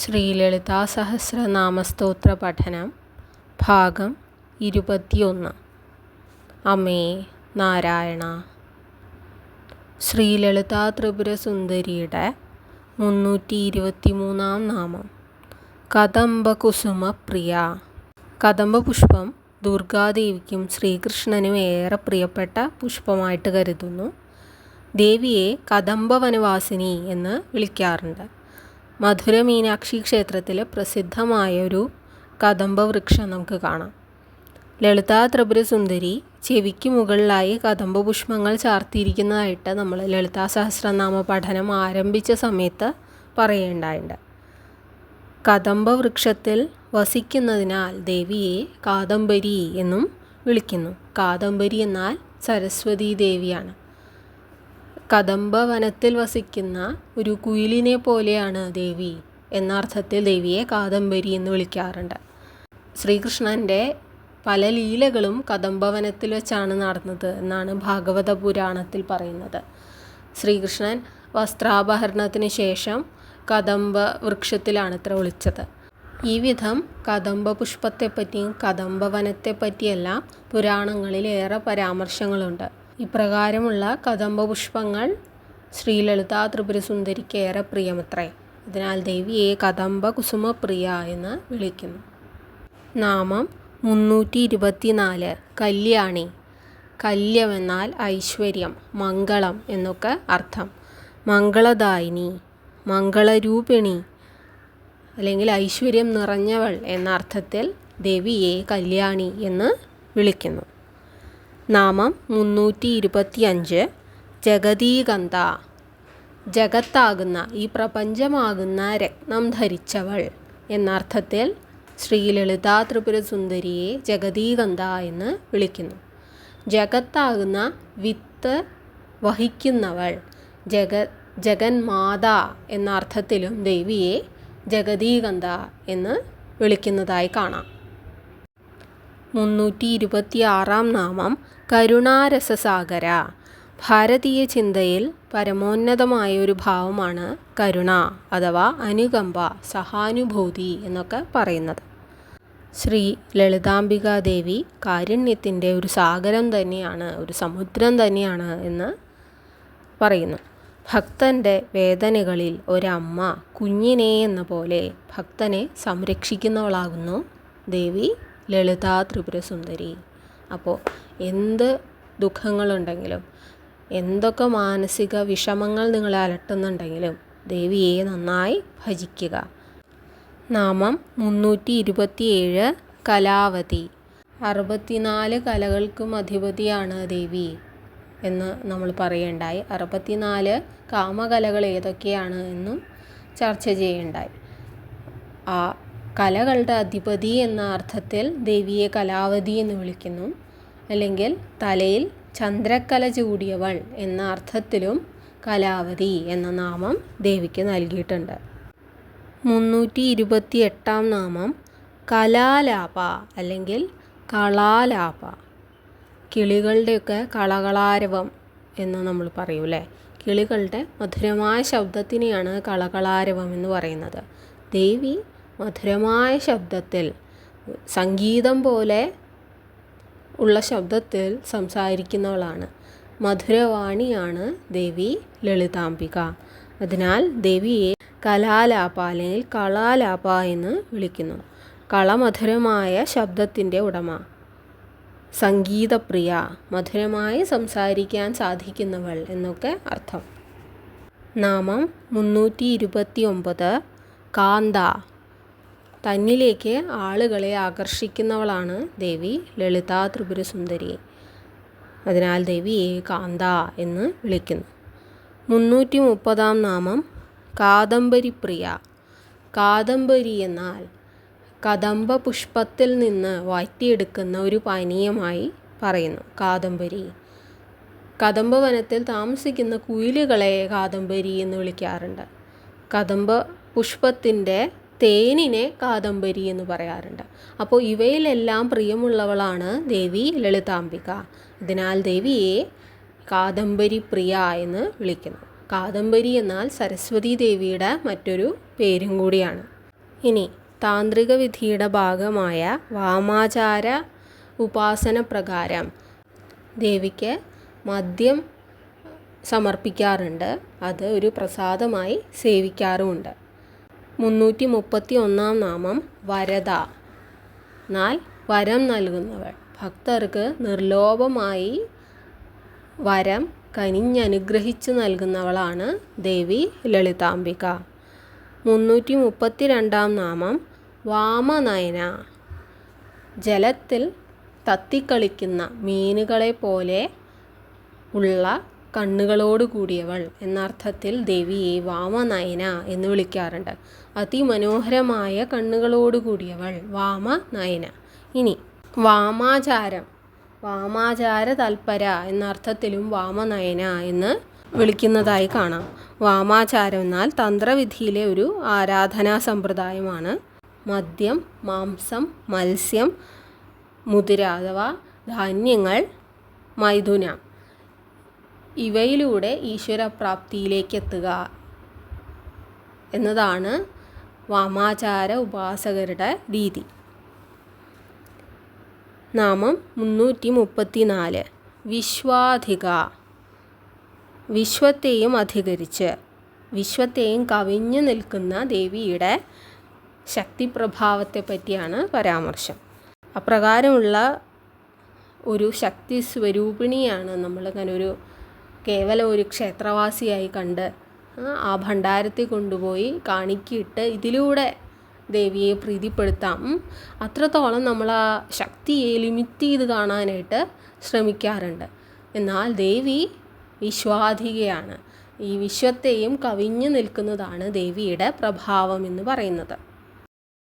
ശ്രീലളിതാ സഹസ്രനാമസ്തോത്ര പഠനം ഭാഗം 21. അമേ നാരായണ. ശ്രീലളിതാ ത്രിപുരസുന്ദരിയുടെ 323 നാമം. കദംബകുസുമപ്രിയ. കദംബപുഷ്പം ദുർഗാദേവിക്കും ശ്രീകൃഷ്ണനും ഏറെ പ്രിയപ്പെട്ട പുഷ്പമായിട്ട് കരുതുന്നു. ദേവിയെ കദംബവനവാസിനി എന്ന് വിളിക്കാറുണ്ട്. മധുര മീനാക്ഷി ക്ഷേത്രത്തിൽ പ്രസിദ്ധമായൊരു കദംബവൃക്ഷം നമുക്ക് കാണാം. ലളിതാ ത്രിപുരസുന്ദരി ചെവിക്ക് മുകളിലായി കദംബപുഷ്പങ്ങൾ ചാർത്തിയിരിക്കുന്നതായിട്ട് നമ്മൾ ലളിതാ സഹസ്രനാമ പഠനം ആരംഭിച്ച സമയത്ത് പറയേണ്ടായിട്ടുണ്ട്. കദംബവൃക്ഷത്തിൽ വസിക്കുന്നതിനാൽ ദേവിയെ കാദംബരി എന്നും വിളിക്കുന്നു. കാദംബരി എന്നാൽ സരസ്വതീ ദേവിയാണ്. കദംബവനത്തിൽ വസിക്കുന്ന ഒരു കുയിലിനെ പോലെയാണ് ദേവി എന്ന അർത്ഥത്തിൽ ദേവിയെ കാദംബരി എന്ന് വിളിക്കാറുണ്ട്. ശ്രീകൃഷ്ണൻ്റെ പല ലീലകളും കദംബവനത്തിൽ വെച്ചാണ് നടന്നത് എന്നാണ് ഭാഗവത പുരാണത്തിൽ പറയുന്നത്. ശ്രീകൃഷ്ണൻ വസ്ത്രാപഹരണത്തിന് ശേഷം കദംബ വൃക്ഷത്തിലാണ് ഇത്ര ഒളിച്ചത്. ഈ വിധം കദംബ പുഷ്പത്തെപ്പറ്റിയും കദംബവനത്തെപ്പറ്റിയെല്ലാം പുരാണങ്ങളിൽ ഏറെ പരാമർശങ്ങളുണ്ട്. ഇപ്രകാരമുള്ള കദംബപുഷ്പങ്ങൾ ശ്രീലളിതാ ത്രിപുരസുന്ദരിക്ക് ഏറെ പ്രിയമത്രേ. അതിനാൽ ദേവിയെ കദംബ കുസുമപ്രിയ എന്ന് വിളിക്കുന്നു. നാമം 324. കല്യാണി. കല്യമെന്നാൽ ഐശ്വര്യം, മംഗളം എന്നൊക്കെ അർത്ഥം. മംഗളദായിനി, മംഗളരൂപിണി അല്ലെങ്കിൽ ഐശ്വര്യം നിറഞ്ഞവൾ എന്ന അർത്ഥത്തിൽ ദേവിയെ കല്യാണി എന്ന് വിളിക്കുന്നു. നാമം 325. ജഗതീകന്ത. ജഗത്താകുന്ന, ഈ പ്രപഞ്ചമാകുന്ന രത്നം ധരിച്ചവൾ എന്നർത്ഥത്തിൽ ശ്രീലളിതാ ത്രിപുരസുന്ദരിയെ ജഗതീകന്ത എന്ന് വിളിക്കുന്നു. ജഗത്താകുന്ന വിത്ത് വഹിക്കുന്നവൾ, ജഗന്മാത എന്ന അർത്ഥത്തിലും ദേവിയെ ജഗതീകന്ത എന്ന് വിളിക്കുന്നതായി കാണാം. 326 നാമം. കരുണാരസസാഗര. ഭാരതീയ ചിന്തയിൽ പരമോന്നതമായ ഒരു ഭാവമാണ് കരുണ അഥവാ അനുകമ്പ, സഹാനുഭൂതി എന്നൊക്കെ പറയുന്നത്. ശ്രീ ലളിതാംബികാദേവി കാരുണ്യത്തിൻ്റെ ഒരു സാഗരം തന്നെയാണ്, ഒരു സമുദ്രം തന്നെയാണ് എന്ന് പറയുന്നു. ഭക്തൻ്റെ വേദനകളിൽ ഒരമ്മ കുഞ്ഞിനെ എന്ന പോലെ ഭക്തനെ സംരക്ഷിക്കുന്നവളാകുന്നു ദേവി ലളിതാ ത്രിപുരസുന്ദരി. അപ്പോൾ എന്ത് ദുഃഖങ്ങളുണ്ടെങ്കിലും, എന്തൊക്കെ മാനസിക വിഷമങ്ങൾ നിങ്ങളെ അലട്ടുന്നുണ്ടെങ്കിലും ദേവിയെ നന്നായി ഭജിക്കുക. നാമം 327. കലാവതി. 64 കലകൾക്കും അധിപതിയാണ് ദേവി എന്ന് നമ്മൾ പറയേണ്ടായി. 64 കാമകലകൾ ഏതൊക്കെയാണ് എന്നും ചർച്ച ചെയ്യേണ്ടായി. ആ കലകളുടെ അധിപതി എന്ന അർത്ഥത്തിൽ ദേവിയെ കലാവതി എന്ന് വിളിക്കുന്നു. അല്ലെങ്കിൽ തലയിൽ ചന്ദ്രക്കല ചൂടിയവൾ എന്ന അർത്ഥത്തിലും കലാവതി എന്ന നാമം ദേവിക്ക് നൽകിയിട്ടുണ്ട്. 328 നാമം. കലാലാപ അല്ലെങ്കിൽ കളാലാപ. കിളികളുടെയൊക്കെ കളകളാരവം എന്ന് നമ്മൾ പറയൂലേ. കിളികളുടെ മധുരമായ ശബ്ദത്തിനെയാണ് കളകളാരവം എന്ന് പറയുന്നത്. ദേവി മധുരമായ ശബ്ദത്തിൽ, സംഗീതം പോലെ ഉള്ള ശബ്ദത്തിൽ സംസാരിക്കുന്നവളാണ്. മധുരവാണിയാണ് ദേവി ലളിതാംബിക. അതിനാൽ ദേവിയെ കലാലാപ അല്ലെങ്കിൽ കളാലാപ എന്ന് വിളിക്കുന്നു. കളമധുരമായ ശബ്ദത്തിൻ്റെ ഉടമ, സംഗീതപ്രിയ, മധുരമായി സംസാരിക്കാൻ സാധിക്കുന്നവൾ എന്നൊക്കെ അർത്ഥം. നാമം 329. കാന്ത. തന്നിലേക്ക് ആളുകളെ ആകർഷിക്കുന്നവളാണ് ദേവി ലളിതാ ത്രിപുരസുന്ദരി. അതിനാൽ ദേവിയെ കാന്ത എന്ന് വിളിക്കുന്നു. 330 നാമം. കാദംബരിപ്രിയ. കാദംബരി എന്നാൽ കദംബ പുഷ്പത്തിൽ നിന്ന് വാറ്റിയെടുക്കുന്ന ഒരു പാനീയമായി പറയുന്നു കാദംബരി. കദംബവനത്തിൽ താമസിക്കുന്ന കുയിലുകളെ കാദംബരി എന്ന് വിളിക്കാറുണ്ട്. കദംബ പുഷ്പത്തിൻ്റെ തേനിനെ കാദംബരി എന്ന് പറയാറുണ്ട്. അപ്പോൾ ഇവയിലെല്ലാം പ്രിയമുള്ളവളാണ് ദേവി ലളിതാംബിക. അതിനാൽ ദേവിയെ കാദംബരി പ്രിയ എന്ന് വിളിക്കുന്നു. കാദംബരി എന്നാൽ സരസ്വതി ദേവിയുടെ മറ്റൊരു പേരും കൂടിയാണ്. ഇനി താന്ത്രിക വിധിയുടെ ഭാഗമായ വാമാചാര ഉപാസന പ്രകാരം ദേവിക്ക് മദ്യം സമർപ്പിക്കാറുണ്ട്. അത് ഒരു പ്രസാദമായി സേവിക്കാറുമുണ്ട്. 331 നാമം വരദ. എന്നാൽ വരം നൽകുന്നവൾ. ഭക്തർക്ക് നിർലോഭമായി വരം കനിഞ്ഞനുഗ്രഹിച്ചു നൽകുന്നവളാണ് ദേവി ലളിതാംബിക. 332 നാമം വാമനയന. ജലത്തിൽ തത്തിക്കളിക്കുന്ന മീനുകളെ പോലെ ഉള്ള കണ്ണുകളോട് കൂടിയവൾ എന്നർത്ഥത്തിൽ ദേവിയെ വാമനയന എന്ന് വിളിക്കാറുണ്ട്. അതിമനോഹരമായ കണ്ണുകളോട് കൂടിയവൾ വാമനയന. ഇനി വാമാചാരം. വാമാചാര തൽപര എന്നർത്ഥത്തിലും വാമനയന എന്ന് വിളിക്കുന്നതായി കാണാം. വാമാചാരം എന്നാൽ തന്ത്രവിധിയിലെ ഒരു ആരാധനാ സമ്പ്രദായമാണ്. മദ്യം, മാംസം, മത്സ്യം, മുതിര അഥവാ ധാന്യങ്ങൾ, മൈഥുനം ഇവയിലൂടെ ഈശ്വരപ്രാപ്തിയിലേക്ക് എത്തുക എന്നതാണ് വാമാചാര ഉപാസകരുടെ രീതി. നാമം 334 വിശ്വാധിക. വിശ്വത്തെയും അധികരിച്ച് വിശ്വത്തെയും കവിഞ്ഞു നിൽക്കുന്ന ദേവിയുടെ ശക്തിപ്രഭാവത്തെ പറ്റിയാണ് പരാമർശം. അപ്രകാരമുള്ള ഒരു ശക്തി സ്വരൂപിണിയാണ് നമ്മളിങ്ങനെ കേവലം ഒരു ക്ഷേത്രവാസിയായി കണ്ട് ആ ഭണ്ഡാരത്തിൽ കൊണ്ടുപോയി കാണിക്കിയിട്ട് ഇതിലൂടെ ദേവിയെ പ്രീതിപ്പെടുത്താം. അത്രത്തോളം നമ്മൾ ആ ശക്തിയെ ലിമിറ്റ് ചെയ്ത് കാണാനായിട്ട് ശ്രമിക്കാറുണ്ട്. എന്നാൽ ദേവി വിശ്വാധികയാണ്. ഈ വിശ്വത്തെയും കവിഞ്ഞു നിൽക്കുന്നതാണ് ദേവിയുടെ പ്രഭാവം എന്ന് പറയുന്നത്.